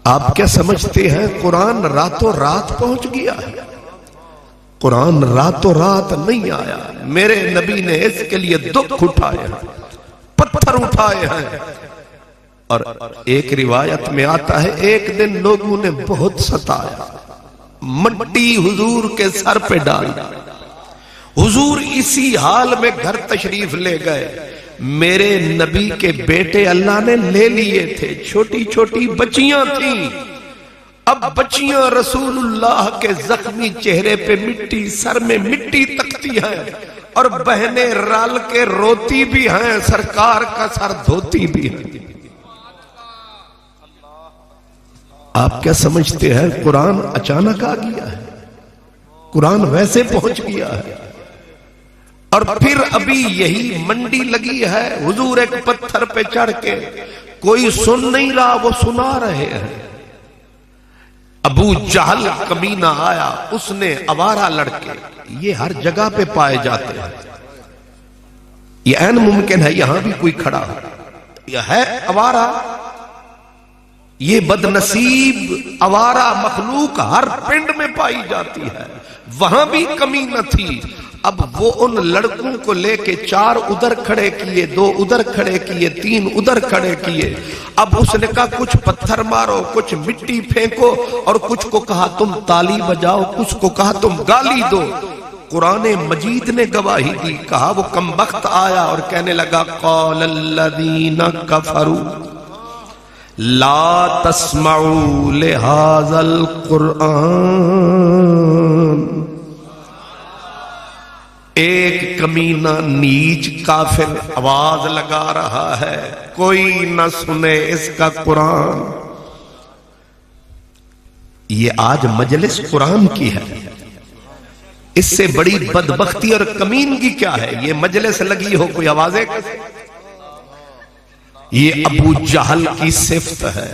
آپ کیا سمجھتے ہیں قرآن راتوں رات پہنچ گیا ہے؟ قرآن راتوں رات نہیں آیا. میرے نبی نے اس کے لیے دکھ اٹھائے ہیں، پتھر اٹھائے ہیں. اور ایک روایت میں آتا ہے ایک دن لوگوں نے بہت ستایا، مٹی حضور کے سر پہ ڈال. حضور اسی حال میں گھر تشریف لے گئے. میرے نبی کے بیٹے اللہ نے لے لیے تھے، چھوٹی چھوٹی بچیاں تھیں. اب بچیاں رسول اللہ کے زخمی چہرے پہ مٹی، سر میں مٹی تکتی ہیں، اور بہنیں رال کے روتی بھی ہیں، سرکار کا سر دھوتی بھی ہیں. آپ کیا سمجھتے ہیں قرآن اچانک آ گیا ہے؟ قرآن ویسے پہنچ گیا ہے. اور پھر ابھی یہی منڈی لگی ہے. حضور ایک پتھر پہ چڑھ کے، کوئی سن نہیں رہا، وہ سنا رہے ہیں. ابو جہل کمینہ آیا، اس نے آوارہ لڑکے، یہ ہر جگہ پہ پائے جاتے ہیں، یہ عین ممکن ہے یہاں بھی کوئی کھڑا ہو. یہ ہے آوارہ، یہ بدنصیب آوارہ مخلوق ہر پنڈ میں پائی جاتی ہے. وہاں بھی کمی نہ تھی. اب وہ ان لڑکوں کو لے کے 4 ادھر کھڑے کیے، 2 ادھر کھڑے کیے، 3 ادھر کھڑے کیے. اب اس نے کہا کچھ پتھر مارو، کچھ مٹی پھینکو، اور کچھ کو کہا تم تالی بجاؤ، کچھ کو کہا تم گالی دو. قرآن مجید نے گواہی دی. کہا وہ کمبخت آیا اور کہنے لگا قال الذین کفروا لا تسمعوا لہذا القرآن. ایک کمینہ نیچ کافر آواز لگا رہا ہے، کوئی نہ سنے اس کا قرآن. یہ آج مجلس قرآن کی ہے، اس سے بڑی بدبختی اور کمینگی کیا ہے؟ یہ مجلس لگی ہو کوئی آوازیں کرے. یہ ابو جہل کی صفت ہے،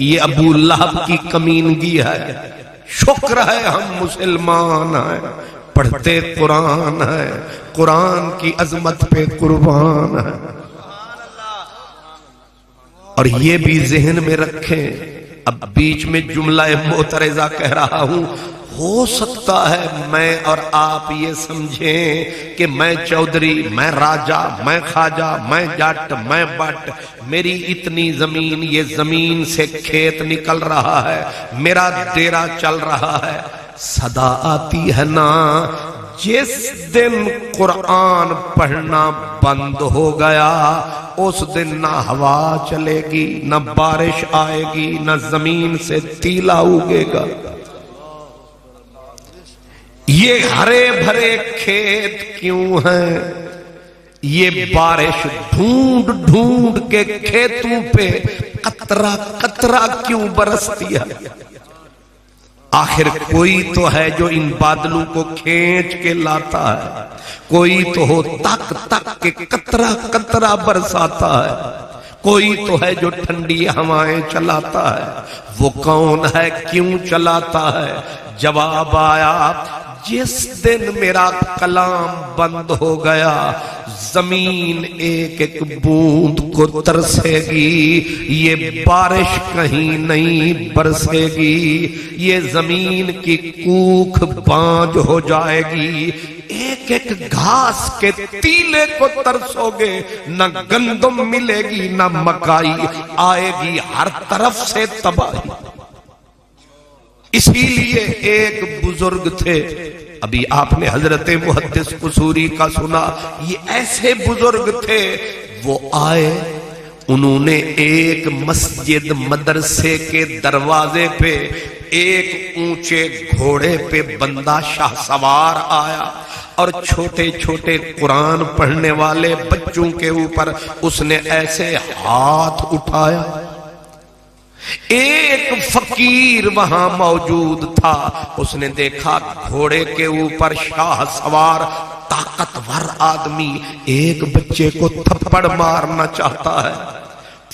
یہ ابو لہب کی کمینگی ہے. شکر ہے ہم مسلمان ہیں، پڑھتے قرآن ہے، قرآن کی عظمت پہ قربان ہے. اور یہ بھی ذہن میں رکھیں، اب بیچ میں جملہ معترضہ کہہ رہا ہوں. ہو سکتا ہے میں اور آپ یہ سمجھیں کہ میں چودھری، میں راجہ، میں خواجہ، میں جٹ، میں بٹ، میری اتنی زمین، یہ زمین سے کھیت نکل رہا ہے، میرا ڈیرا چل رہا ہے. صدا آتی ہے نا، جس دن قرآن پڑھنا بند ہو گیا اس دن نہ ہوا چلے گی، نہ بارش آئے گی، نہ زمین سے تیلا اگے گا. یہ ہرے بھرے کھیت کیوں ہیں؟ یہ بارش ڈھونڈ ڈھونڈ کے کھیتوں پہ قطرہ قطرہ کیوں برستی ہے؟ آخر کوئی تو ہے جو ان بادلوں کو کھینچ کے لاتا ہے، کوئی تو ہو تک تک کے قطرہ قطرہ برساتا ہے، کوئی تو ہے جو ٹھنڈی ہوائیں چلاتا ہے. وہ کون ہے، کیوں چلاتا ہے؟ جواب آیا جس دن میرا کلام بند ہو گیا زمین ایک ایک بوند کو ترسے گی، یہ بارش کہیں نہیں برسے گی، یہ زمین کی کوکھ بانج ہو جائے گی. ایک ایک گھاس کے تیلے کو ترسو گے، نہ گندم ملے گی، نہ مکائی آئے گی، ہر طرف سے تباہی. اسی لیے ایک بزرگ تھے، ابھی آپ نے حضرت محدث قصوری کا سنا، یہ ایسے بزرگ تھے. وہ آئے، انہوں نے ایک مسجد مدرسے کے دروازے پہ ایک اونچے گھوڑے پہ بندہ شاہ سوار آیا اور چھوٹے چھوٹے قرآن پڑھنے والے بچوں کے اوپر اس نے ایسے ہاتھ اٹھایا. ایک فقیر وہاں موجود تھا، اس نے دیکھا گھوڑے کے اوپر شاہ سوار طاقتور آدمی ایک بچے کو تھپڑ مارنا چاہتا ہے.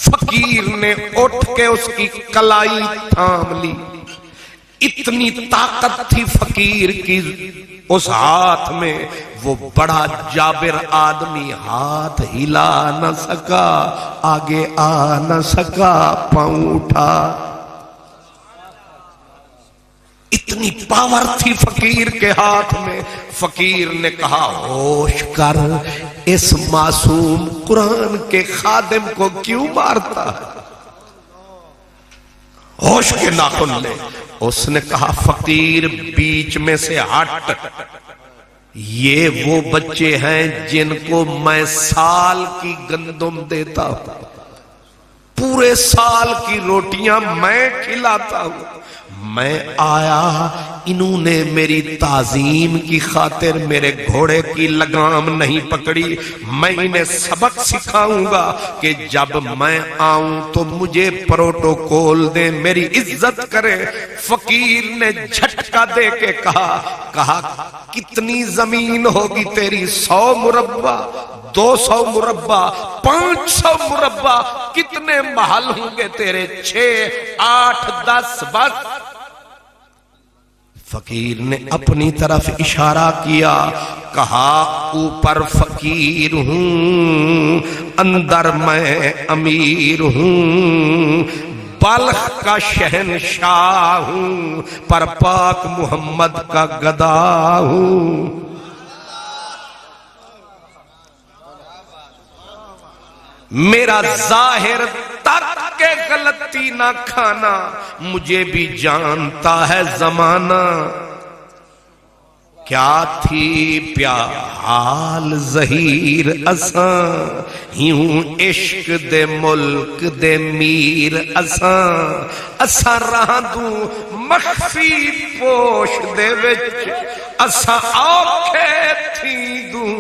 فقیر نے اٹھ کے اس کی کلائی تھام لی. اتنی طاقت تھی فقیر کی اس ہاتھ میں، وہ بڑا جابر آدمی ہاتھ ہلا نہ سکا، آگے آ نہ سکا، پاؤں اٹھا. اتنی پاور تھی فقیر کے ہاتھ میں. فقیر نے کہا ہوش کر، اس معصوم قرآن کے خادم کو کیوں مارتا ہے؟ ہوش کے ناخن لے. اس نے کہا فقیر بیچ میں سے ہٹ، یہ وہ بچے ہیں جن کو میں سال کی گندم دیتا ہوں، پورے سال کی روٹیاں میں کھلاتا ہوں. میں آیا، انہوں نے میری تعظیم کی خاطر میرے گھوڑے کی لگام نہیں پکڑی. میں انہیں سبق سکھاؤں گا کہ جب میں آؤں تو مجھے پروٹوکول دیں، میری عزت کریں. فقیر نے جھٹکا دے کے کہا کتنی زمین ہوگی تیری؟ 100 مربع، 200 مربع، 500 مربع؟ کتنے محل ہوں گے تیرے؟ 6، 8، 10 بس. فقیر نے اپنی طرف اشارہ کیا، کہا اوپر فقیر ہوں، اندر میں امیر ہوں، بلخ کا شہنشاہ ہوں، پر پاک محمد کا گدا ہوں. میرا ظاہر تک کے غلطی نہ کھانا، مجھے بھی جانتا ہے زمانہ. کیا تھی پیا حال ظہیر اساں، یوں عشق دے ملک دے میر اساں راندوں مخفی پوش دے وچ، اساں آکھے تھی دوں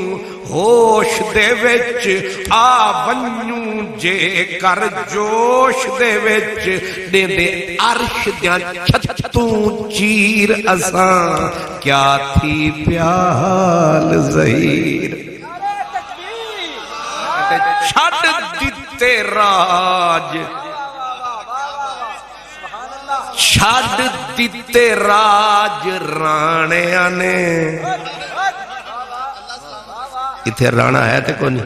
ہوش دے وچ، آ ونجوں جے کر جوش دے وچ، دے دے عرش دیاں چھتوں چیر اساں. کیا تھی پیال ظہیر، چھڑ دیتے راج، چھڑ دیتے راج رانیاں نے. اتھے رانا ہے تے کون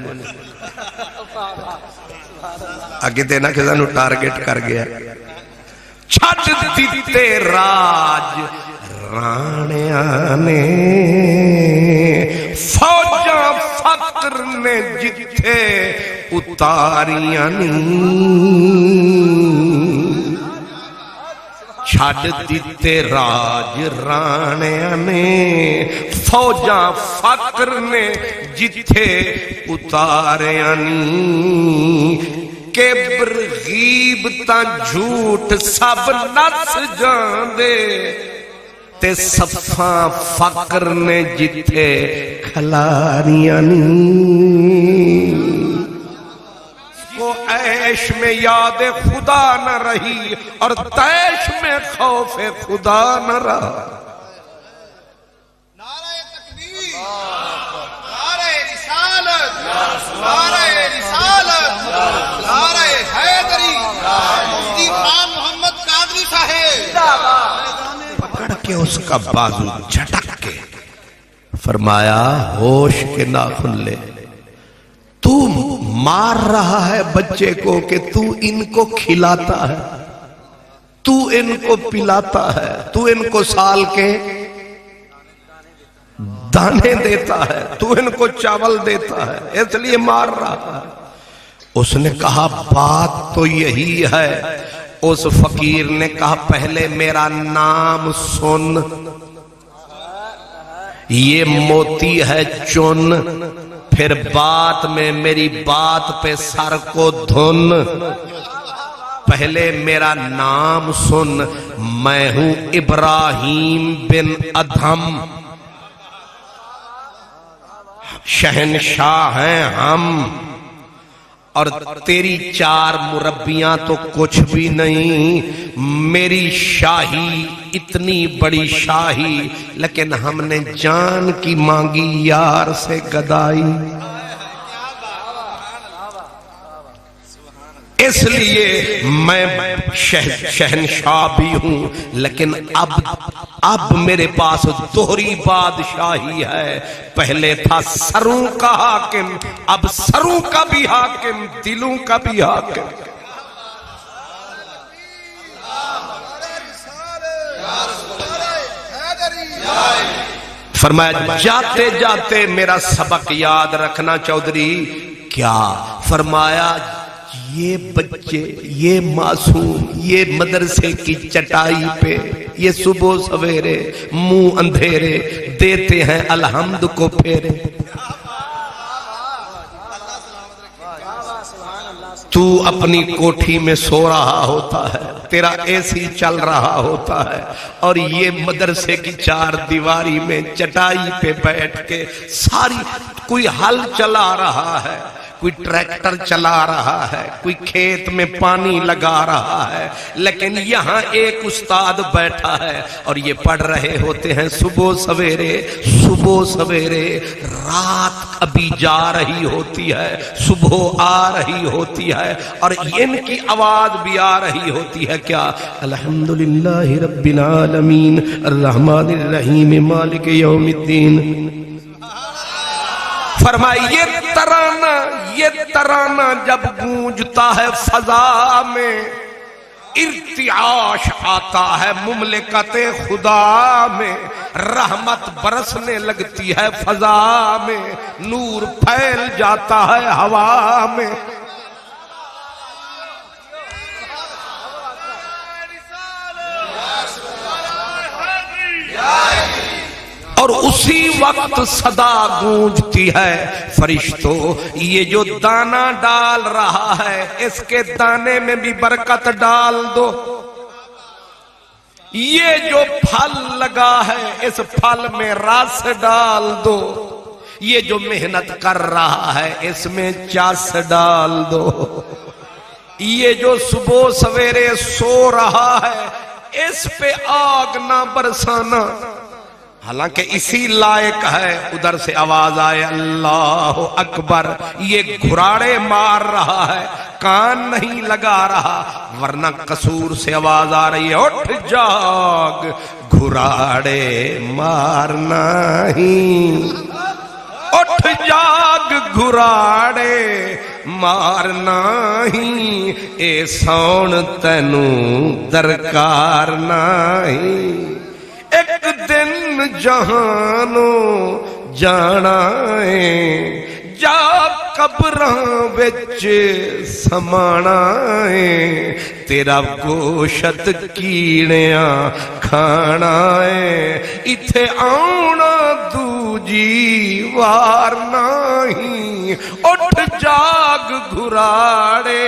آگے دینا کہ سانو ٹارگٹ کر گیا. چھڑ دیتے راج رانیاں نے، فوجاں فقر نے جتھے اتاریاں نی. چھڑ دیتے راج رانیاں نے، فوجاں فقر نے جتھے اتاریاں نی. کبر غیبتاں جھوٹ سب نس جاندے، تے صفاں فقر نے جتھے کھلاریاں نی. وہ عیش میں یاد خدا نہ رہی اور تیش میں خوف خدا نہ رہا. نعرہ تکبیر، نعرہ رسالت، نعرہ رسالت، نعرہ حیدری، مفتی خان محمد قادری صاحب. پکڑ کے اس کا بازو جھٹک کے فرمایا ہوش کے ناخن لے. تو مار رہا ہے بچے کو کہ تو ان کو کھلاتا ہے، تو ان کو پلاتا ہے، تو ان کو سال کے دانے دیتا ہے، تو ان کو چاول دیتا ہے، اس لیے مار رہا ہے. اس نے کہا بات تو یہی ہے. اس فقیر نے کہا پہلے میرا نام سن، یہ موتی ہے چن، پھر بات میں میری بات پہ سر کو دھن. پہلے میرا نام سن، میں ہوں ابراہیم بن ادھم، شہنشاہ ہیں ہم، اور تیری 4 مربیاں تو کچھ بھی نہیں. میری شاہی اتنی بڑی شاہی، لیکن ہم نے جان کی مانگی یار سے گدائی. اس لیے میں شہنشاہ بھی ہوں، لیکن اب میرے پاس دوہری بادشاہی ہے. پہلے تھا سروں کا حاکم، اب سروں کا بھی حاکم، دلوں کا بھی حاکم. فرمایا جاتے جاتے میرا سبق یاد رکھنا چودھری. کیا؟ فرمایا یہ بچے، یہ معصوم، یہ مدرسے کی چٹائی پہ یہ صبح سویرے منہ اندھیرے دیتے ہیں الحمد کو پھیرے. تو اپنی کوٹھی میں سو رہا ہوتا ہے، تیرا اے سی چل رہا ہوتا ہے، اور یہ مدرسے کی چار دیواری میں چٹائی پہ بیٹھ کے ساری، کوئی ہل چلا رہا ہے، کوئی ٹریکٹر چلا رہا ہے، کوئی کھیت میں پانی لگا رہا ہے، لیکن یہاں ایک استاد بیٹھا ہے اور یہ پڑھ رہے ہوتے ہیں صبح سویرے. صبح سویرے رات ابھی جا رہی ہوتی ہے، صبح آ رہی ہوتی ہے، اور ان کی آواز بھی آ رہی ہوتی ہے. کیا؟ الحمدللہ رب العالمین الرحمن الرحیم مالک یوم الدین. فرمائی یہ ترانہ جب گونجتا ہے فضا میں، ارتعاش آتا ہے مملکت خدا میں، رحمت برسنے لگتی ہے فضا میں، نور پھیل جاتا ہے ہوا میں. اور اسی وقت صدا گونجتی ہے، فرشتوں یہ جو دانہ ڈال رہا ہے اس کے دانے میں بھی برکت ڈال دو. یہ جو پھل لگا ہے اس پھل میں رس ڈال دو. یہ جو محنت کر رہا ہے اس میں چس ڈال دو. یہ جو صبح سویرے سو رہا ہے اس پہ آگ نہ برسانا. حالانکہ اسی لائق ہے. ادھر سے آواز آئے اللہ اکبر. یہ گھراڑے مار رہا ہے، کان نہیں لگا رہا، ورنہ قصور سے آواز آ رہی ہے اٹھ جاگ گھراڑے مارنا ہی، اٹھ جاگ گھراڑے مارنا ہی، اے سون تینوں درکار نہیں. ایک دن جہانوں جانا ہے، جا قبراں وچ سمانا ہے، تیرا گوشت کیڑیاں کھانا ہے، ایتھے آنا دوجی وار نہیں. اٹھ جاگ گھراڑے.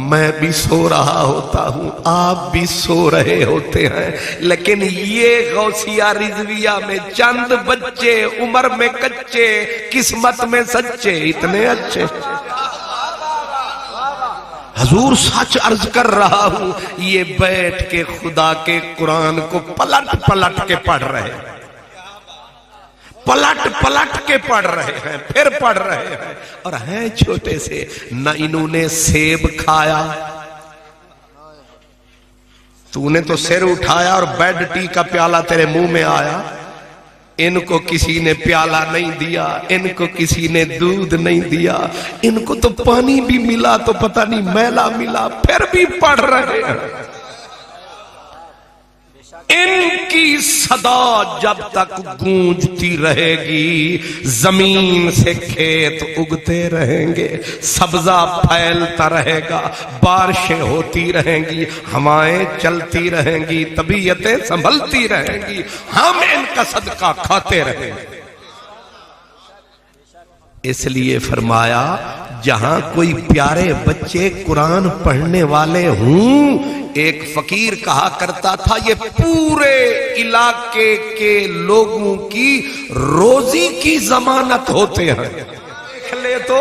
میں بھی سو رہا ہوتا ہوں، آپ بھی سو رہے ہوتے ہیں، لیکن یہ غوثیہ رضویہ میں چند بچے عمر میں کچے، قسمت میں سچے، اتنے اچھے. حضور سچ عرض کر رہا ہوں، یہ بیٹھ کے خدا کے قرآن کو پلٹ پلٹ کے پڑھ رہے ہیں، پلٹ پلٹ کے پڑھ رہے ہیں، پھر پڑھ رہے ہیں، اور ہیں چھوٹے سے. نہ انہوں نے سیب کھایا، تو نے تو سر اٹھایا اور بیڈ ٹی کا پیالہ تیرے منہ میں آیا. ان کو کسی نے پیالہ نہیں دیا، ان کو کسی نے دودھ نہیں دیا، ان کو تو پانی بھی ملا تو پتہ نہیں میلا ملا، پھر بھی پڑھ رہے ہیں. ان کی صدا جب تک گونجتی رہے گی، زمین سے کھیت اگتے رہیں گے، سبزہ پھیلتا رہے گا، بارشیں ہوتی رہیں گی، ہوائیں چلتی رہیں گی، طبیعتیں سنبھلتی رہیں گی، ہم ان کا صدقہ کھاتے رہیں گے. اس لیے فرمایا جہاں کوئی پیارے بچے قرآن پڑھنے والے ہوں. ایک فقیر کہا کرتا تھا یہ پورے علاقے کے لوگوں کی روزی کی ضمانت ہوتے ہیں. دیکھ لے تو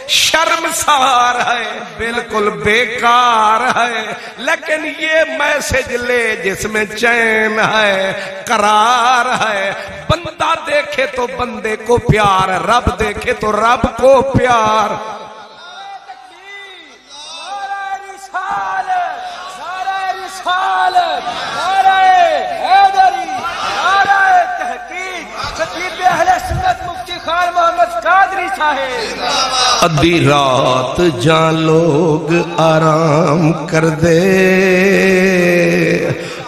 شرمسار ہے، بالکل بیکار ہے، لیکن یہ میسج لے جس میں چین ہے، قرار ہے. بندہ دیکھے تو بندے کو پیار، رب دیکھے تو رب کو پیار. ادھی رات جہاں لوگ آرام کر دے،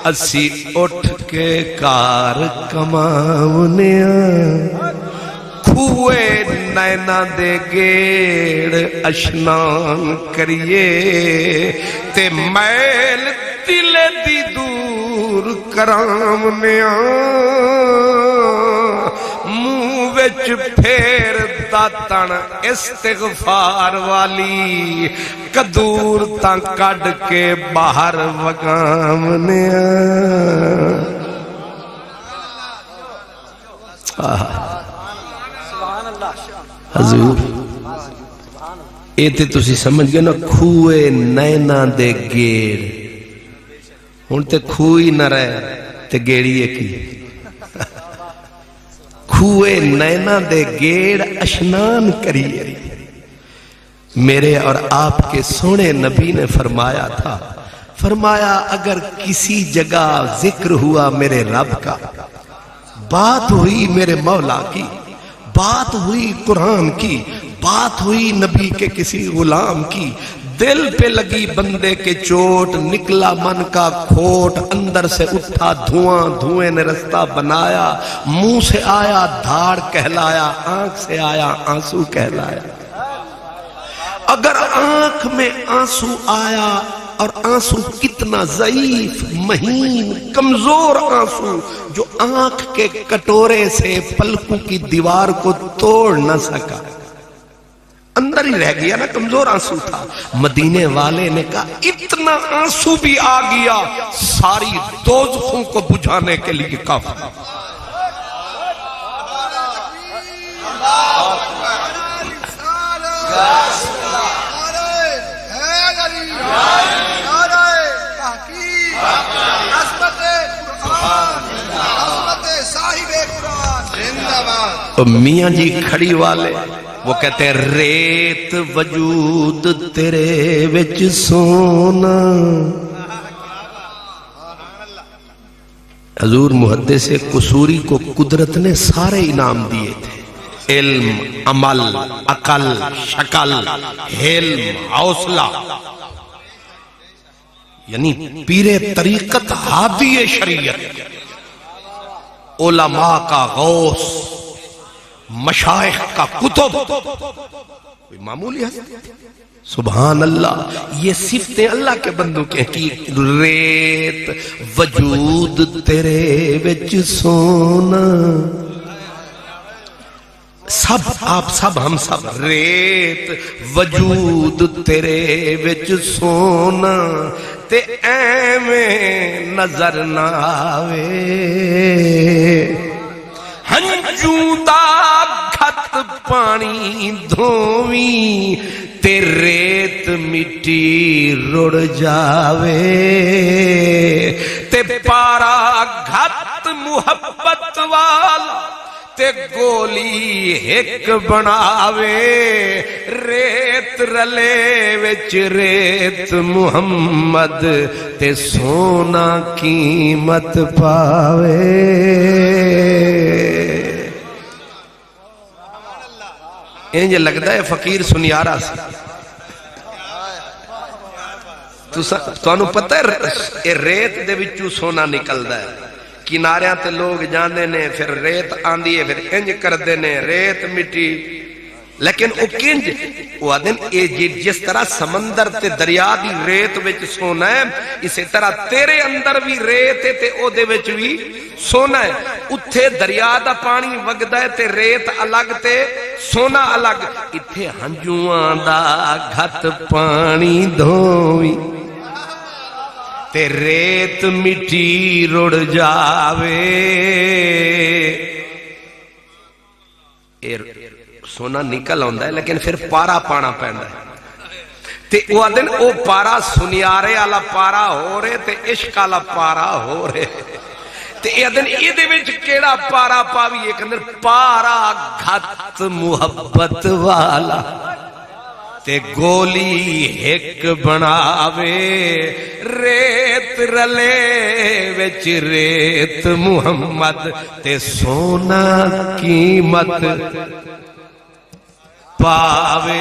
اسی اٹھ کے کار کماونے کھوئے نینا دے گیڑ اشنان کریے تے میل دل دی دور کرامنے منہ وچ پھیر داتن استغفار والی کدور تاں کڈ کے باہر وگامنے حضور اے تے تسی سمجھ گئے نا کھوئے نینا دے گیڑ ہن تے کھوئی نہ رہے تے گیڑیے کی کھوئے نینا دے گیڑ اشنان کریے میرے اور آپ کے سونے نبی نے فرمایا تھا فرمایا اگر کسی جگہ ذکر ہوا میرے رب کا بات ہوئی میرے مولا کی بات ہوئی قرآن کی بات ہوئی نبی کے کسی غلام کی دل پہ لگی بندے کے چوٹ نکلا من کا کھوٹ اندر سے اٹھا دھواں دھوئیں نے رستہ بنایا منہ سے آیا دھاڑ کہلایا آنکھ سے آیا آنسو کہلایا اگر آنکھ میں آنسو آیا اور آنسو کتنا ضعیف مہین کمزور آنسو جو آنکھ کے کٹورے سے پلکوں کی دیوار کو توڑ نہ سکا اندر ہی رہ گیا نا کمزور آنسو تھا مدینے والے نے کہا اتنا آنسو بھی آ گیا ساری دوزخوں کو بجھانے کے لیے کافی میاں جی کھڑی والے وہ کہتے ہیں ریت وجود تیرے وچ سونا حضور محدث قصوری کو قدرت نے سارے انعام دیے تھے علم عمل عقل شکل حلم حوصلہ یعنی پیر طریقت ہادی شریعت علماء کا غوث مشائخ کا کتب کوئی معمولی ہے سبحان اللہ یہ صفتیں اللہ کے بندوں کے کی ریت وجود تیرے وچ سونا سب آپ سب ہم سب ریت وجود تیرے وچ سونا تے ایویں نظر نہ آوے ہنجوں دا گھت پانی دھویں تے ریت مٹی رڑ جاوے تے پارا گھت محبت والا تے گولی ایک بناوے ریت رلے وچ ریت محمد تے سونا قیمت پاوے انج لگتا ہے فقیر سنیارا سے تو پتہ ہے ریت دے وچوں سونا نکلدا ہے کناریاں تے لوگ جاندے نے پھر ریت آندی ہے پھر انج کردے نے ریت مٹی لیکن او کنج وہ آدن جس طرح سمندر تے دریا دی ریت وچ سونا ہے اسی طرح تیرے اندر بھی ریت ہے تے او دے وچ بھی سونا ہے اتھے دریا دا پانی وگدا ہے تے ریت الگ تے سونا الگ اتھے ہنجواں دا گھت پانی دھویں تے ریت مٹی رڑ جاوے سونا نکل آندا ہے لیکن پھر پارا پانا پیندا ہے تے او آدن او پارا سنیارے والا پارا ہو رہے تے عشق والا پارا ہو رہے تے اے آدن اے دے وچ کیڑا پارا پاوی ایک اندر پارا گھت محبت والا تے گولی ایک بناوے ریت رلے وچ ریت محمد تے سونا قیمت پاوے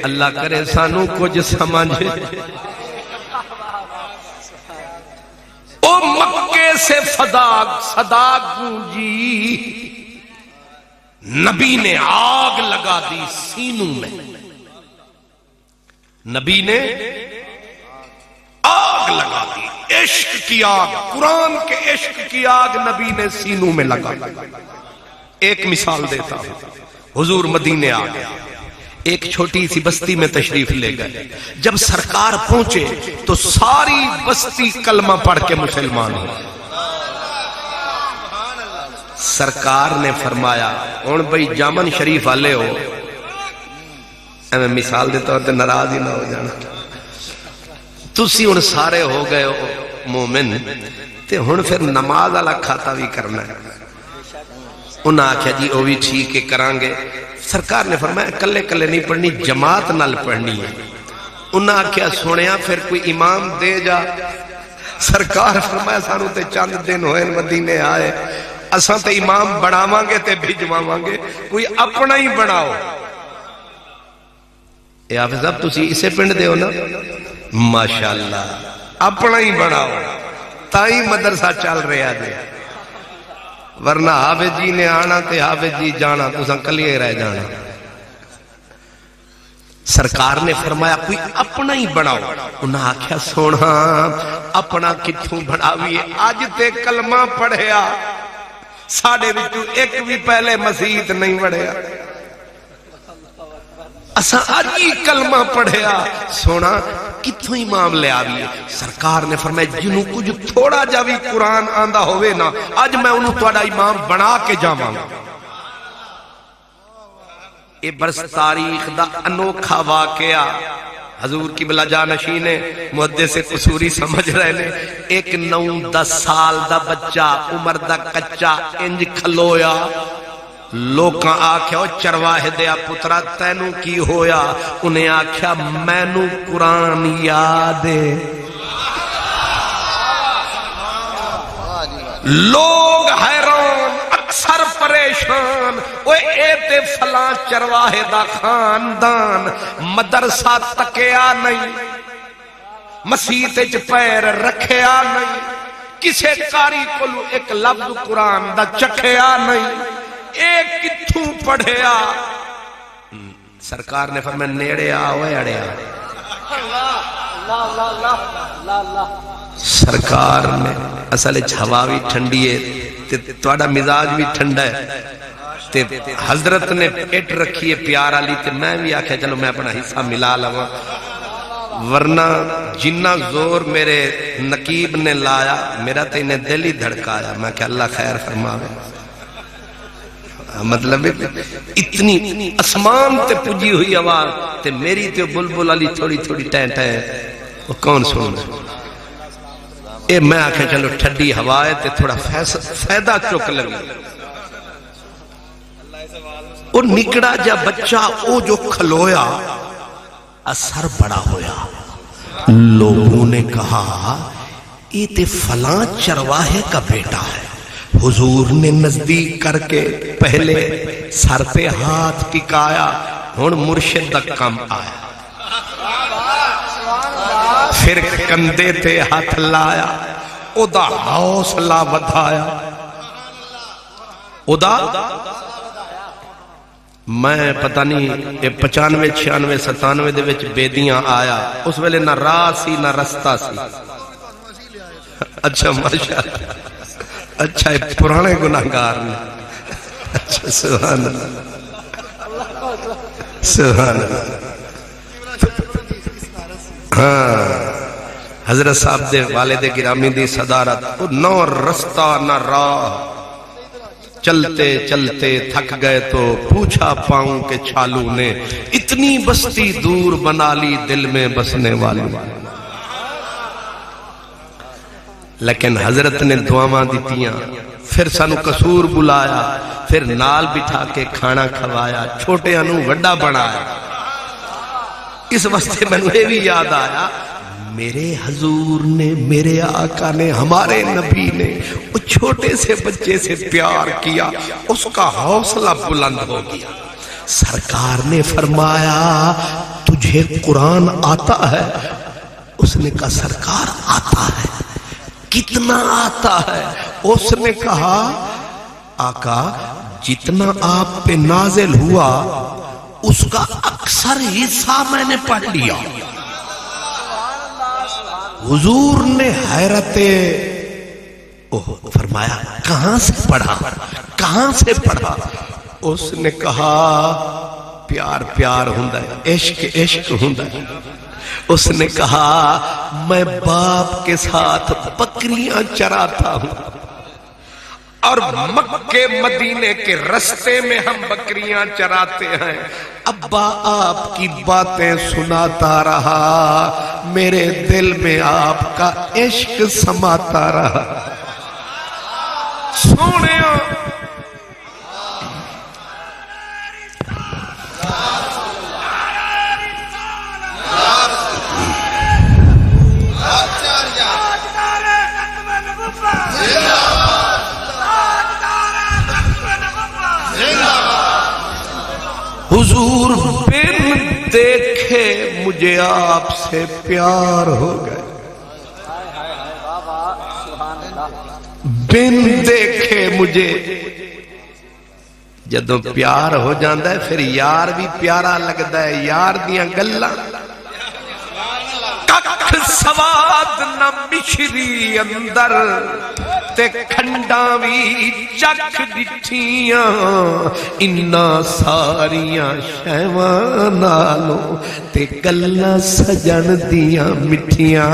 اللہ کرے سانو کچھ سمجھ مکے سے صدا گونجی، نبی نے آگ لگا دی سینوں میں، نبی نے آگ لگا دی، عشق کی آگ، قرآن کے عشق کی آگ نبی نے سینوں میں لگا دی۔ ایک مثال دیتا ہوں، حضور مدینے آ گیا، ایک چھوٹی سی بستی میں تشریف لے گئے، جب سرکار پہنچے تو ساری بستی کلمہ پڑھ کے مسلمان ہو۔ سرکار نے فرمایا ہن بھئی جامن شریف والے ہو، میں مثال دیتا ہوں تو ناراض ہی نہ ہو جانا، تسی ہن سارے ہو گئے ہو مومن تے ہن پھر نماز والا کھاتا بھی کرنا ہے۔ انہاں آکھیا جی وہ بھی ٹھیک ہے کران گے۔ سرکار نے فرمایا کلے کلے نہیں پڑھنی، جماعت نال پڑھنی ہے۔ انہاں آکھیا سنیا پھر کوئی امام دے جا۔ سرکار فرمایا سانو تے چند دن ہوئے مدینے آئے، اساں تے امام بناواں گے تے بھجواواں گے، کوئی اپنا ہی بناؤ۔ اے حافظ صاحب تسی اسے پنڈ دے ہو نا؟ ماشاءاللہ اپنا ہی بناؤ تائی مدرسہ چل رہا دے، ورنہ حافظ جی نے آنا تے حافظ جی جانا تو سن کلیے رہ جانا۔ سرکار نے فرمایا کوئی اپنا ہی بناؤ۔ انہاں آکھیا سونا اپنا کتھوں بناویے، آج تے کلمہ پڑھیا ساڑھے وچوں ایک بھی پہلے مسیحت نہیں پڑھیا، اساں آج ہی کلمہ پڑھیا، سونا کتھوں امام لے آویے۔ سرکار نے فرمایا جنہوں کچھ تھوڑا جا بھی قرآن آندہ ہوئے نا، آج میں انہوں تھوڑا امام بنا کے جاواں گا۔ اے برس تاریخ دا انوکھا واقعہ حضور کی بلا جانشین محدث قصوری سمجھ رہے نے، ایک 9-10 سال دا بچہ عمر دا کچا انج کھلویا، لوکاں آکھیا چرواہے دیا پترا تینوں کی ہویا؟ انہیں آکھیا مینوں قرآن یاد ہے۔ لوگ حیران اکثر پریشان، اوے اے تے فلاں چرواہے دا خاندان مدرسہ تکیا نہیں، مسیت وچ پیر رکھیا نہیں، کسے کاری کولو ایک لفظ قرآن دا چکھیا نہیں، ایک کتھوں پڑھیا؟ سرکار نے فرمایا نیڑے آوے اڑیا۔ سرکار نے اصل ہوا بھی ٹھنڈی ہے تھوڑا مزاج بھی ٹھنڈا ہے تے حضرت نے پیٹ رکھی ہے پیار والی تے میں بھی آکھیا چلو میں اپنا حصہ ملا لواں، ورنہ جنہ زور میرے نقیب نے لایا میرا تے انہیں دل ہی دھڑکایا۔ میں کہ اللہ خیر فرماوے، مطلب اتنی اسمان تے پجی ہوئی آواز تے میری تے بلبل علی تھوڑی تھوڑی ٹین ٹین، وہ کون سن اے؟ میں آکھیں چلو ٹھڈی ہوائے تے تھوڑا فائدہ چک لگی۔ اور نکڑا جا بچہ او جو کھلویا اثر بڑا ہویا، لوگوں نے کہا یہ تے فلاں چرواہے کا بیٹا ہے۔ حضور نے نزدیک کر کے پہلے سر پہ ہاتھ ٹکایا، ہن مرشد دا کم آیا، پھر کندھے تے ہاتھ لایا، او دا حوصلہ ودھایا، او دا میں پتہ نہیں 95 96 97 دے وچ بیدیاں آیا، اس ویلے نہ راہ سی نہ رستہ سی۔ اچھا ماشاءاللہ، اچھا پرانے گناہگار نے، اچھا سبحان اللہ سبحان اللہ۔ ہاں حضرت صاحب دے والد گرامی دی صدارت، نہ رستہ نہ راہ، چلتے چلتے تھک گئے تو پوچھا پاؤں کے چھالو نے، اتنی بستی دور بنا لی دل میں بسنے والے۔ لیکن حضرت نے دعاواں دیتیاں، پھر سانو قصور بلایا، پھر نال بٹھا کے کھانا کھوایا، چھوٹے انو وڈا بنایا۔ اس واسطے میں نے بھی یاد آیا میرے حضور نے، میرے آقا نے، ہمارے نبی نے وہ چھوٹے سے بچے سے پیار کیا، اس کا حوصلہ بلند ہو گیا۔ سرکار نے فرمایا تجھے قرآن آتا ہے؟ اس نے کہا سرکار آتا ہے، کتنا آتا ہے؟ اس نے کہا آقا جتنا آپ پہ نازل ہوا اس کا اکثر حصہ میں نے پڑھ لیا۔ حضور نے حیرت فرمایا کہاں سے پڑھا، کہاں سے پڑھا؟ اس نے کہا پیار پیار ہوندا ہے، عشق عشق ہوندا ہے۔ اس نے کہا میں باپ کے ساتھ بکریاں چراتا ہوں اور مکے مدینے کے رستے میں ہم بکریاں چراتے ہیں، ابا آپ کی باتیں سناتا رہا، میرے دل میں آپ کا عشق سماتا رہا۔ سونیا حضور بن دیکھے مجھے آپ سے پیار ہو گئے، بن دیکھے مجھے۔ جدوں پیار ہو جاندہ ہے پھر یار بھی پیارا لگتا ہے، یار دیاں گلاں ککھ سواد نہ مشری اندر تے کھنڈاں بھی چکھ ڈٹھیاں، انہاں ساریاں شیواں نالوں تے گلاں سجن دیاں مٹھیاں،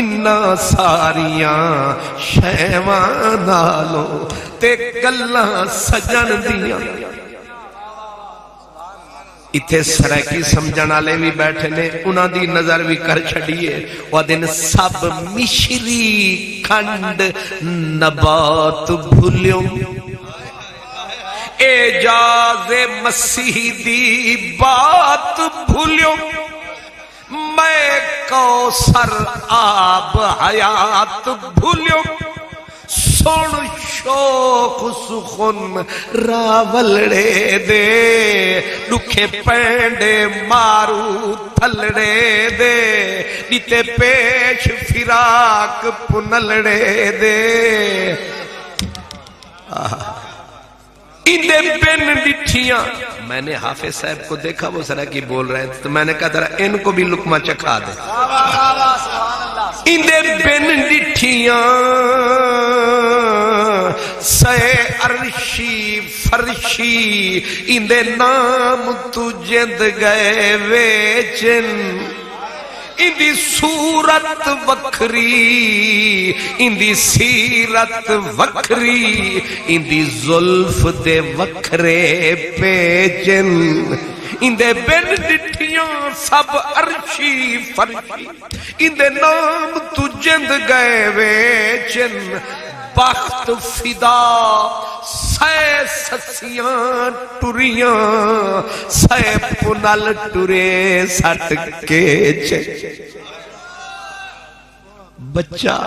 انہاں ساریاں شیواں نالوں تے گلاں سجن دیاں۔ اتھے سرائکی سمجھن والے بھی بیٹھے نے، انہاں دی نظر بھی کر چھڑیے، وہ دن سب مشری کھنڈ نبات بھولیوں، اعجاز مسیح دی بات بھولیوں، میں کوثر آب حیات بھولیوں، سن شوق سخن راولڑے دے، دکھے پینڈے مارو تھلڑے دے، نیتے پیش فراق پنلڑے دے، اندے بن ڈٹھیاں۔ میں نے حافظ صاحب کو دیکھا وہ سرائکی بول رہے تھے تو میں نے کہا ذرا ان کو بھی لقمہ چکھا دے۔ اندے بن ڈٹھیاں سے عرشی فرشی، اندے نام تو جند گئے ویچن، اندی صورت وکھری اندی سیرت وکھری، اندی زلف دے وکھرے پیچن، اندے بن ڈٹھیاں سب عرشی فرشی، اندے نام تو جند گئے ویچن، بخت فدا سائے سسیاں ٹریاں، سائے پنل ٹرے سٹ کے چھ، بچہ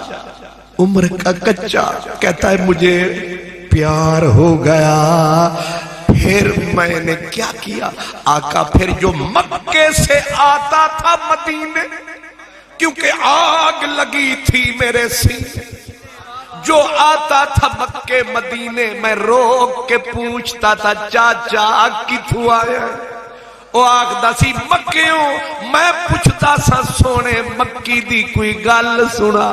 عمر کا کچا کہتا ہے مجھے پیار ہو گیا، پھر میں نے کیا کیا آقا؟ پھر جو مکے سے آتا تھا مدینے، کیونکہ آگ لگی تھی میرے سینے، جو آتا تھا مکے مدینے میں روک کے پوچھتا تھا چاچا کتھوں آیا؟ او آگدا سی مکیوں، میں پوچھتا سا سونے مکی دی کوئی گل سنا،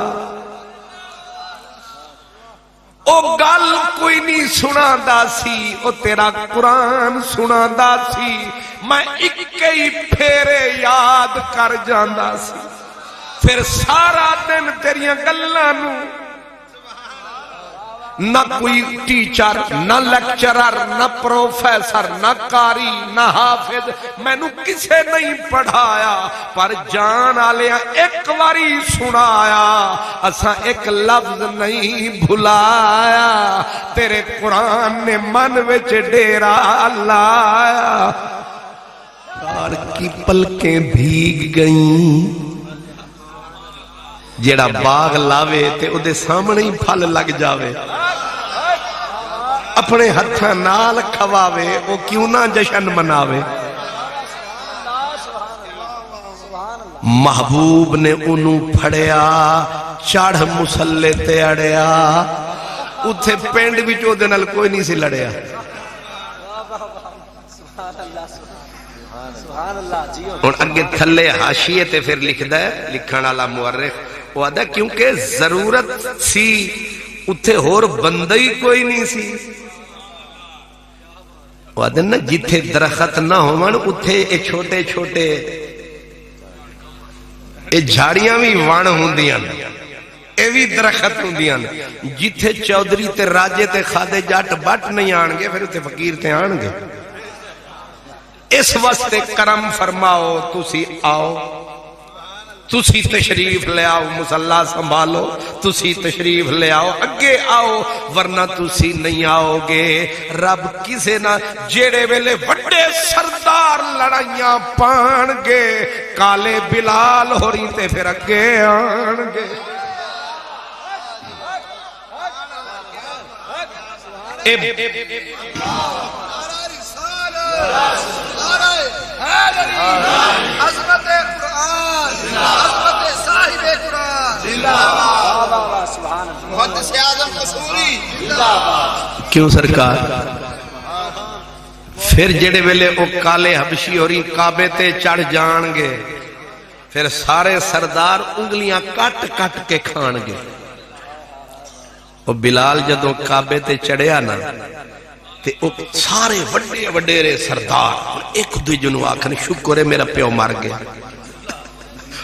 او گل کوئی نہیں سنا دا سی، او تیرا قرآن سنا دا سی، میں اکئی پھیرے یاد کر جاندہ سی، پھر سارا دن تیریاں گلانوں نہ کوئی ٹیچر نہ لیکچرر نہ پروفیسر نہ قاری نہ حافظ میں نو کسے نہیں پڑھایا، پر جان آلیا ایک واری سنایا، اساں ایک لفظ نہیں بھلایا، تیرے قرآن نے من وچ ڈیرا لایا۔ کار کی پلکیں بھیگ گئیں، جیڑا باغ لاوے تے او دے سامنے ہی پھل لگ جاوے، اپنے ہتھاں نال کھواوے او کیوں نہ جشن مناوے۔ محبوب نے انہوں پھڑیا چڑھ مسلے تے اڑیا اتھے پینڈ بھی چو دے نال کوئی نہیں سی لڑیا اور اگے تھلے حاشیے تے پھر لکھ دا ہے لکھن والا مورخ وہ آدھا کیونکہ ضرورت سی اتھے ہور بندہ ہی کوئی نہیں سی وہ آدھا نا جتھے درخت نہ ہومن اتھے اے چھوٹے چھوٹے اے جھاڑیاں بھی وان ہوندیاں اے بھی درخت ہوندیاں جتھے چودھری تے راجے تے خادے جاٹ بٹ نہیں آنگے پھر اتھے فقیر تے آنگے اس واسطے کرم فرماؤ تسی آؤ تسی تشریف لے آؤ مصلی سنبھالو تسی تشریف لے آؤ اگے آؤ ورنہ تسی نہیں آؤ گے رب کسے نہ جیڑے ویلے بڑے سردار لڑائیاں پان گے کالے بلال ہو رہی تے پھر اگے آن گے عظمت قرآن عظمت صاحب قرآن محدث اعظم قصوری کیوں سرکار پھر جڑے ویلے او کالے حبشی اور کعبے تے چڑھ جان گے پھر سارے سردار انگلیاں کٹ کٹ کے کھان گے او بلال جدوں کعبے تے چڑھیا نا تے او سارے وڈے وڈیرے سردار ایک دوجے نوں آکھن شکر ہے میرا پیو مر گیا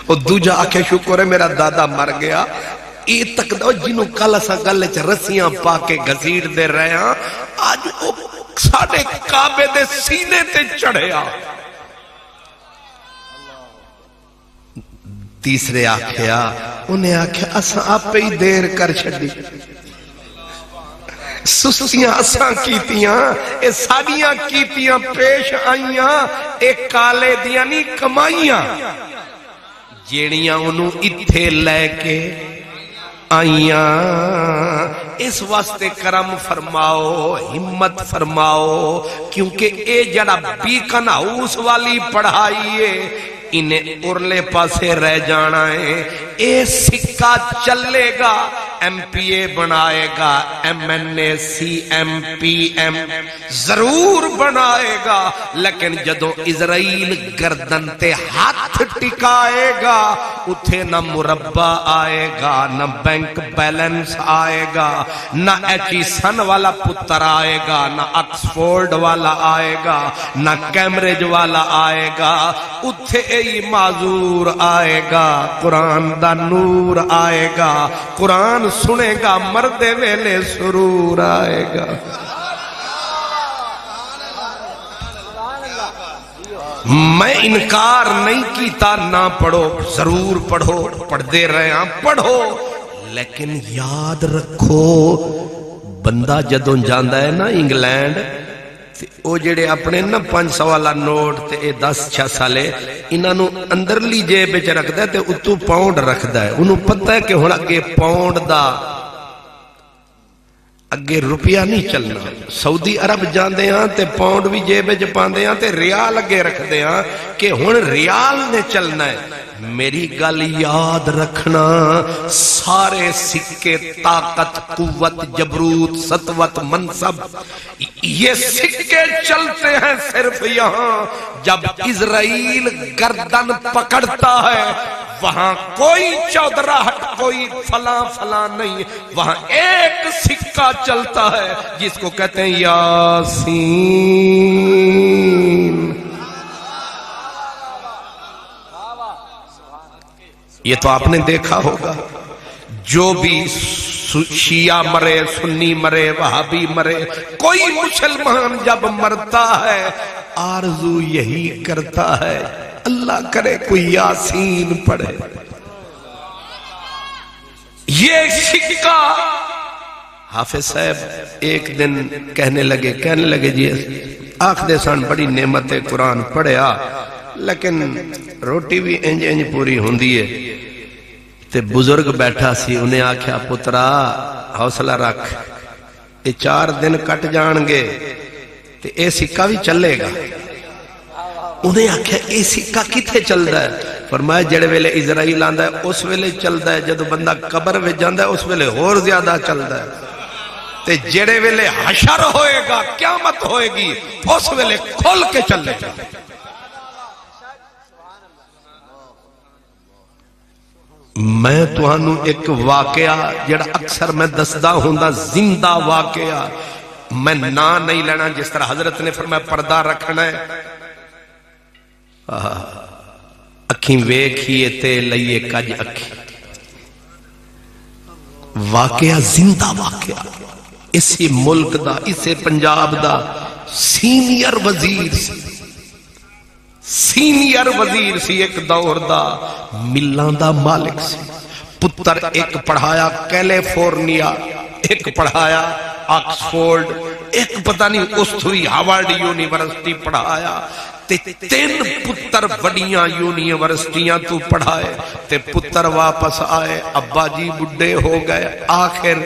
او دوجا آکھے شکر ہے میرا دادا مر گیا اے تک دو جنوں کل اساں گلے چ رسیاں پا کے گھسیٹ دے رہے ہاں آج او ساڈے کعبے دے سینے تے چڑھیا تیسرے آکھیا انہیں آکھیا اساں آپ ہی دیر کر چھڈی سستیاں اساں کیتیاں اے ساڈیاں کیتیاں پیش آئیاں اے کالے دیاں نہیں کمائیاں جیڑیاں انہوں اتھے لے کے آئیاں اس واسطے کرم فرماؤ ہمت فرماؤ کیونکہ اے جڑا بیکن ہاؤس والی پڑھائیے انہیں ارلے پاسے رہ جانا ہے اے سکہ چلے گا ایم پی اے بنائے گا ایم این اے سی ایم پی ایم ضرور بنائے گا لیکن جدو اسرائیل گردن تے ہاتھ ٹکائے گا اتھے نہ مربع آئے گا نہ بینک بیلنس آئے گا نہ ایچیسن والا پتر آئے گا نہ آکسفورڈ والا آئے گا نہ کیمبرج والا آئے گا اتھے ای معذور آئے گا قرآن دا نور آئے گا قرآن سنے گا مردے ویلے سرور آئے گا میں انکار نہیں کیتا نہ پڑھو ضرور پڑھو پڑھ دے رہے ہیں پڑھو لیکن یاد رکھو بندہ جدوں جاندہ ہے نا انگلینڈ او جڑے اپنے نا 500 والا نوٹ تے 10 سالے انہوں اندرلی جیب وچ رکھدا ہے تے اتو پاؤنڈ رکھدا ہے انہوں پتہ ہے کہ ہن اگے پاؤنڈ دا اگے روپیہ نہیں چلنا سعودی عرب جاندے ہاں تے پاؤنڈ بھی جیب وچ پاندے ہاں تے ریال اگے رکھدے ہاں کہ ہن ریال نے چلنا ہے میری گل یاد رکھنا سارے سکے طاقت قوت جبروت سطوت منصب یہ سکے چلتے ہیں صرف یہاں جب اسرائیل گردن پکڑتا ہے وہاں کوئی چودراہٹ کوئی فلاں فلاں نہیں وہاں ایک سکہ چلتا ہے جس کو کہتے ہیں یاسین یہ تو آپ نے دیکھا ہوگا جو بھی شیعہ مرے سنی مرے وہابی مرے کوئی مسلمان جب مرتا ہے آرزو یہی کرتا ہے اللہ کرے کوئی یاسین پڑھے یہ سکہ حافظ صاحب ایک دن کہنے لگے جی آنکھ دے سان بڑی نعمت قرآن پڑھیا لیکن روٹی بھی انج پوری ہوندی ہے تے بزرگ بیٹھا سی انہیں آکھیا پترا حوصلہ رکھ یہ 4 دن کٹ جان گے تے اے سکہ بھی چلے گا انہیں آکھیا اے سکہ کتے چل رہا ہے فرمایا جڑے ویلے اسرائیل آندا ہے اس ویلے چلدا ہے، جدو بندہ قبر وچ جاندا ہے اس ویلے اور زیادہ چلدا ہے، تے جڑے ویلے حشر ہوئے گا قیامت ہوئے گی اس ویلے کھل کے چلے گا۔ میں تہانوں ایک واقعہ جڑا اکثر میں دسدا ہوندا زندہ واقعہ، میں نا نہیں لینا، جس طرح حضرت نے فرمایا پردہ رکھنا ہے، اکھیں ویکھیے تے لئیے کج اکھی، واقعہ زندہ واقعہ، اسی ملک دا، اسے پنجاب دا سینئر وزیر سی ایک دور دا، ملان دا مالک سی، پتر ایک پڑھایا کیلیفورنیا، ایک پڑھایا آکسفورڈ، ایک پتہ نہیں استھوی ہاورڈ یونیورسٹی پڑھایا، تے تین پتر بڑیاں یونیورسٹیاں تو پڑھائے، تے پتر واپس آئے، ابا جی بڈھے ہو گئے، آخر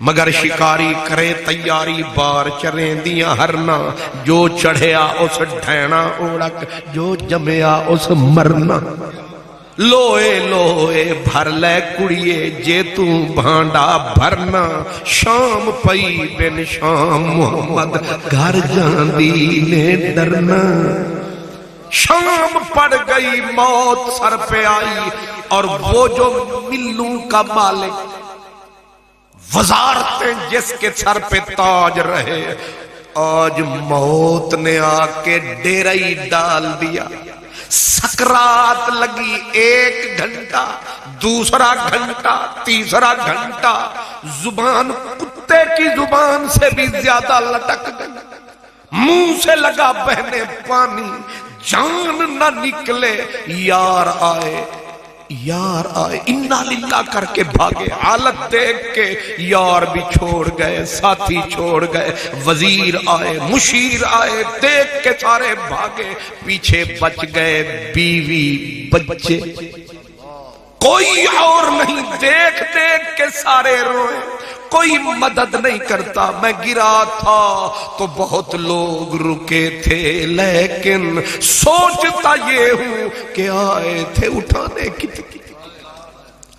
مگر شکاری کرے تیاری بار چریں دیاں ہرنا، جو چڑھیا اس ڈھینا اوڑک، جو جمیا اس مرنا، لوئے لوئے بھر لے کڑیے جے تو بھانڈا بھرنا، شام پئی بن شام محمد گھر جاندی نے ڈرنا، شام پڑ گئی موت سر پہ آئی، اور وہ جو ملوں کا مالک، وزارتیں جس کے سر پہ تاج رہے، آج موت نے آ کے ڈیرہ ہی ڈال دیا، سکرات لگی 1 گھنٹہ، دوسرا گھنٹہ، تیسرا گھنٹہ، زبان کتے کی زبان سے بھی زیادہ لٹک گئی، منہ سے لگا بہنے پانی، جان نہ نکلے، یار آئے انا للہ کر کے بھاگے، حالت دیکھ کے یار بھی چھوڑ گئے، ساتھی چھوڑ گئے، وزیر آئے، مشیر آئے، دیکھ کے سارے بھاگے، پیچھے بچ گئے بیوی بچے، کوئی اور نہیں، دیکھ دیکھ کے سارے روئے، کوئی مدد نہیں کرتا، میں گرا تھا تو بہت لوگ رکے تھے، لیکن سوچتا یہ ہوں کہ آئے تھے اٹھانے کی،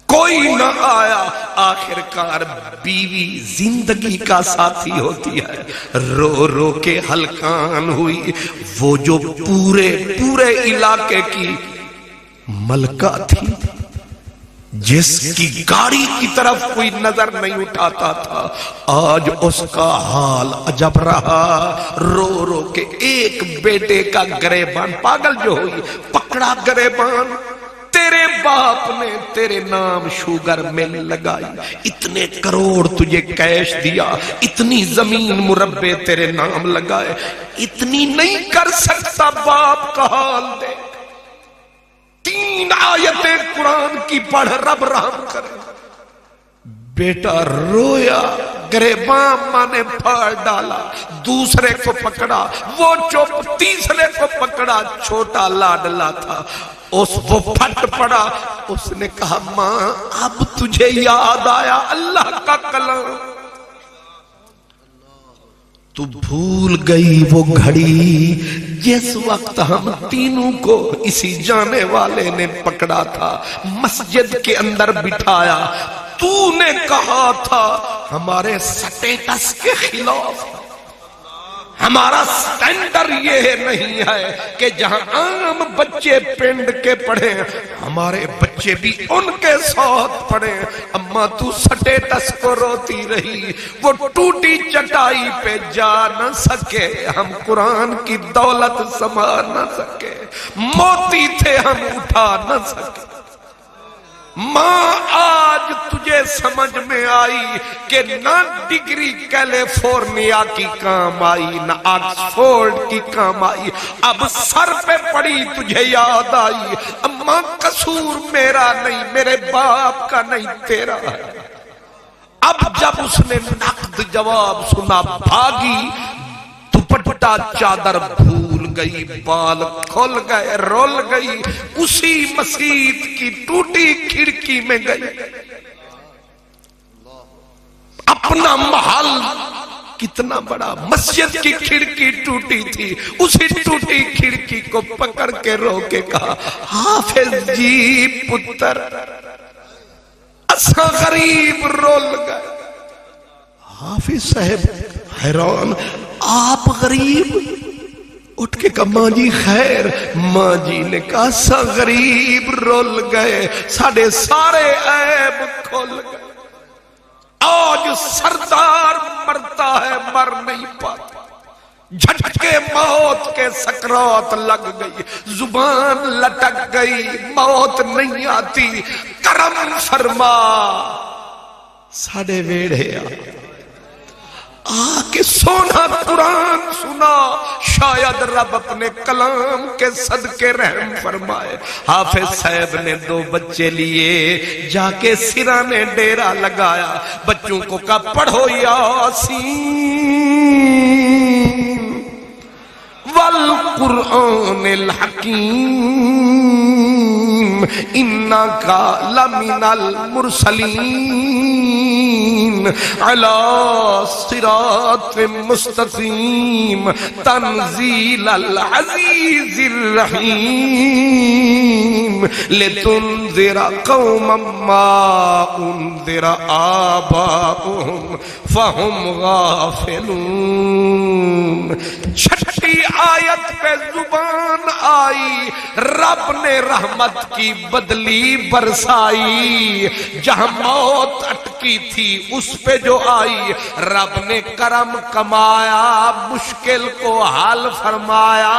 کوئی نہ آیا، آخر کار بیوی زندگی کا ساتھی ہوتی ہے، رو رو کے ہلکان ہوئی، وہ جو پورے علاقے کی ملکہ تھی، جس کی گاڑی کی طرف کوئی نظر نہیں اٹھاتا تھا، آج اس کا حال عجب رہا، رو رو کے ایک بیٹے کا گریبان، پاگل جو ہوئی، پکڑا گریبان، تیرے باپ نے تیرے نام شوگر مل لگائی، اتنے کروڑ تجھے کیش دیا، اتنی زمین مربع تیرے نام لگائے، اتنی نہیں کر سکتا، باپ کا حال دے، 3 آیتیں قرآن کی پڑھ، رب رحم کرے، بیٹا رویا، گریبان ماں نے پھاڑ ڈالا، دوسرے کو پکڑا، وہ چپ، تیسرے کو پکڑا، چھوٹا لاڈلا تھا، وہ پھٹ پڑا، اس نے کہا ماں اب تجھے یاد آیا اللہ کا کلام، تو بھول گئی وہ گھڑی جس وقت ہم تینوں کو اسی جانے والے نے پکڑا تھا، مسجد کے اندر بٹھایا، تو نے کہا تھا ہمارے سٹیٹس کے خلاف، ہمارا سٹینڈر یہ نہیں ہے کہ جہاں عام بچے پنڈ کے پڑھیں ہمارے بچے بھی ان کے ساتھ پڑھیں، اما تو سٹیٹس کو روتی رہی، وہ ٹوٹی چٹائی پہ جا نہ سکے، ہم قرآن کی دولت سنبھال نہ سکے، موتی تھے ہم اٹھا نہ سکے، ماں آج تجھے سمجھ میں آئی کہ نہ ڈگری کیلیفورنیا کی کام آئی، نہ آکسفورڈ کی کام آئی، اب سر پہ پڑی تجھے یاد آئی، اماں قصور میرا نہیں، میرے باپ کا نہیں، تیرا ہے۔ اب جب اس نے نقد جواب سنا، بھاگی، دوپٹہ چادر بھول گئی، بال کھل گئے، رول گئی، اسی مسجد کی ٹوٹی کھڑکی میں گئی، اپنا محل کتنا بڑا مسجد کی کھڑکی ٹوٹی تھی، اسی ٹوٹی کھڑکی کو پکڑ کے رو کے کہا حافظ جی پتر اساں غریب رول گئے۔ حافظ صاحب حیران، آپ غریب؟ اٹھ کے کہا ماں جی خیر؟ ماں جی نے کہا سا غریب رول گئے، ساڑھے سارے عیب کھول گئے، آج سردار مرتا ہے مر نہیں پاتا، جھٹکے موت کے سکرات لگ گئی، زبان لٹک گئی، موت نہیں آتی، کرم فرما ساڑھے ویڑے آ کے سونا قرآن سنا، شاید رب اپنے کلام کے صدقے رحم فرمائے۔ حافظ صاحب نے 2 بچے لیے، جا کے سرانے ڈیرا لگایا، بچوں کو کہا پڑھو یاسین والقرآن الحکیم انکا لمن المرسلین علی صراط مستقیم تنزیل العزیز الرحیم لتنذر قوما ما انذر آباؤہم فہم غافلون۔ چھٹی آیت پہ زبان آئی، رب نے رحمت کی بدلی برسائی، جہاں موت اٹکی تھی اس پہ جو آئی، رب نے کرم کمایا، مشکل کو حل فرمایا،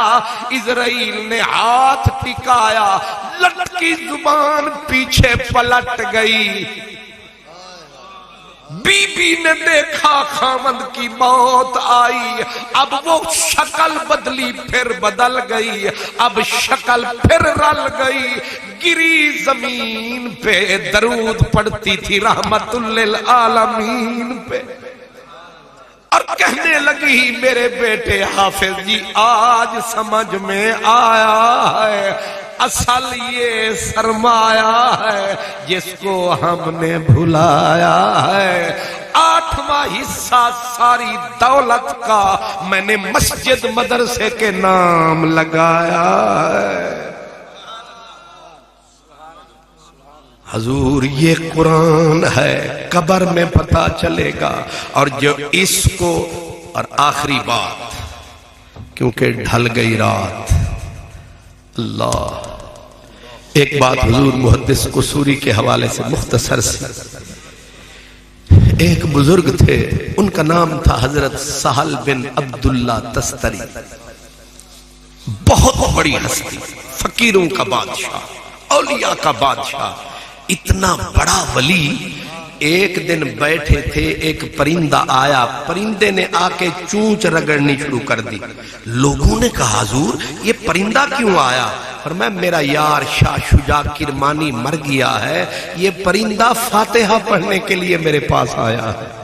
اسرائیل نے ہاتھ ٹکایا، لٹکی زبان پیچھے پلٹ گئی۔ بی بی نے دیکھا خامند کی موت آئی، اب وہ شکل بدلی پھر بدل گئی، اب شکل پھر رل گئی، گری زمین پہ درود پڑتی تھی رحمت للعالمین پہ، اور کہنے لگی میرے بیٹے حافظ جی آج سمجھ میں آیا ہے، اصل یہ سرمایہ ہے جس کو ہم نے بھلایا ہے۔ 8واں حصہ ساری دولت کا میں نے مسجد مدرسے کے نام لگایا ہے۔ حضور یہ قرآن ہے، قبر میں پتہ چلے گا، اور جو اس کو، اور آخری بات کیونکہ ڈھل گئی رات، اللہ ایک بات حضور محدث قصوری کے حوالے سے مختصر سے، ایک بزرگ تھے ان کا نام تھا حضرت سہل بن عبداللہ تستری، بہت بڑی ہستی، فقیروں کا بادشاہ، اولیاء کا بادشاہ، اتنا بڑا ولی۔ ایک دن بیٹھے تھے، ایک پرندہ آیا، پرندے نے آ کے چونچ رگڑنی شروع کر دی۔ لوگوں نے کہا حضور یہ پرندہ کیوں آیا؟ فرمایا میرا یار شاہ شجاع کرمانی مر گیا ہے، یہ پرندہ فاتحہ پڑھنے کے لیے میرے پاس آیا ہے۔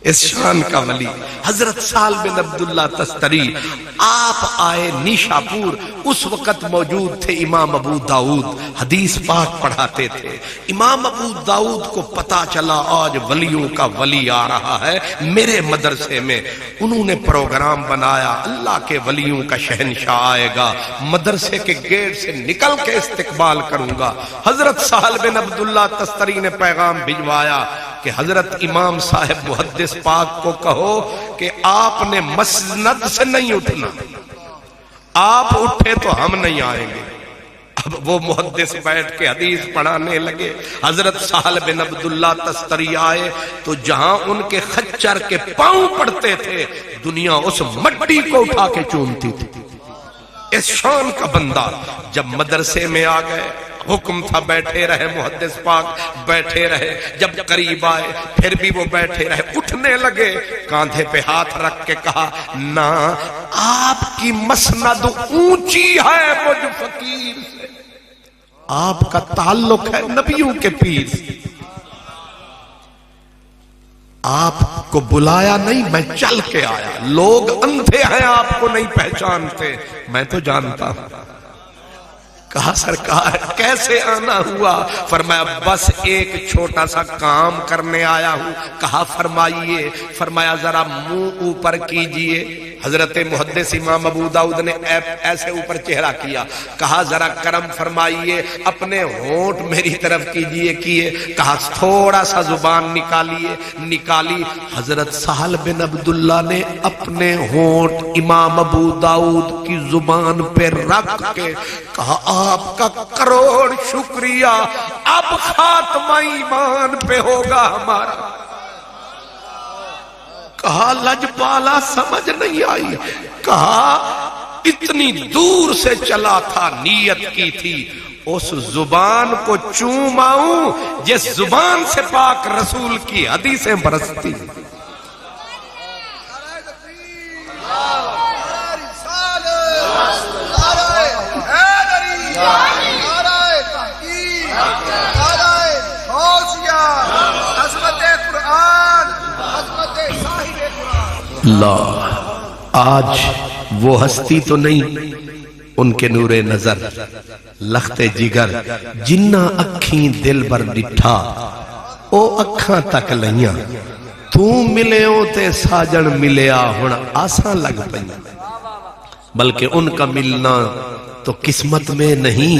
اس شان کا ولی حضرت سہل بن عبداللہ تستری، آپ آئے نیشاپور، اس وقت موجود تھے امام ابو داؤد، حدیث پاک پڑھاتے تھے۔ امام ابو داؤد کو پتا چلا آج ولیوں کا ولی آ رہا ہے میرے مدرسے میں، انہوں نے پروگرام بنایا اللہ کے ولیوں کا شہنشاہ آئے گا، مدرسے کے گیٹ سے نکل کے استقبال کروں گا۔ حضرت سہل بن عبداللہ تستری نے پیغام بھجوایا کہ حضرت امام صاحب محدث پاک کو کہو کہ آپ نے مسند سے نہیں اٹھنا، آپ اٹھے تو ہم نہیں آئیں گے۔ اب وہ محدث بیٹھ کے حدیث پڑھانے لگے۔ حضرت سہل بن عبداللہ تستری آئے تو جہاں ان کے خچر کے پاؤں پڑتے تھے دنیا اس مٹی کو اٹھا کے چومتی تھی۔ اس شان کا بندہ جب مدرسے میں آ گئے، حکم تھا بیٹھے رہے، محدث پاک بیٹھے رہے، جب قریب آئے پھر بھی وہ بیٹھے رہے، اٹھنے لگے، کاندھے پہ ہاتھ رکھ کے کہا نا آپ کی مسند اونچی ہے مجھ فقیر سے، آپ کا تعلق ہے نبیوں کے پیر سے، آپ کو بلایا نہیں میں چل کے آیا، لوگ اندھے ہیں آپ کو نہیں پہچانتے، میں تو جانتا ہوں۔ کہا سرکار کیسے آنا ہوا؟ فرمایا بس ایک چھوٹا سا کام کرنے آیا ہوں۔ کہا فرمائیے؟ فرمایا ذرا منہ اوپر کیجئے۔ حضرت محدث امام ابو داؤد نے ایسے اوپر چہرہ کیا۔ کہا ذرا کرم فرمائیے، اپنے ہونٹ میری طرف کیجئے۔ کیے۔ کہا تھوڑا سا زبان نکالیے۔ نکالی۔ حضرت سہل بن عبداللہ نے اپنے ہونٹ امام ابو داؤد کی زبان پہ رکھ کے کہا آپ کا کروڑ شکریہ، اب خاتمہ ایمان پہ ہوگا ہمارا۔ کہا لجپالا سمجھ نہیں آئی۔ کہا اتنی دور سے چلا تھا، نیت کی تھی اس زبان کو چوم آؤں جس زبان سے پاک رسول کی حدیثیں برستی۔ اللہ آج وہ ہستی تو نہیں، ان کے نور نظر لخت جگر جنہ اکھیں دل بر ڈٹھا او اکھاں تک لئیاں، تو ملیوں تے ساجن ملیا ہن آساں لگ پئی، بلکہ ان کا ملنا تو قسمت میں نہیں،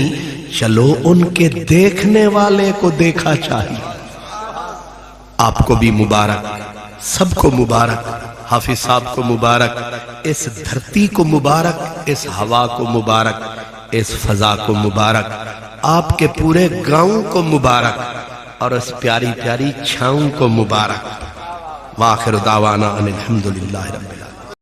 چلو ان کے دیکھنے والے کو دیکھا چاہیے۔ آپ کو بھی مبارک، سب کو مبارک، حافظ صاحب کو مبارک، اس دھرتی کو مبارک، اس ہوا کو مبارک، اس فضا کو مبارک، آپ کے پورے گاؤں کو مبارک، اور اس پیاری پیاری چھاؤں کو مبارک۔ وآخر دعوانا ان الحمدللہ رب العالمین۔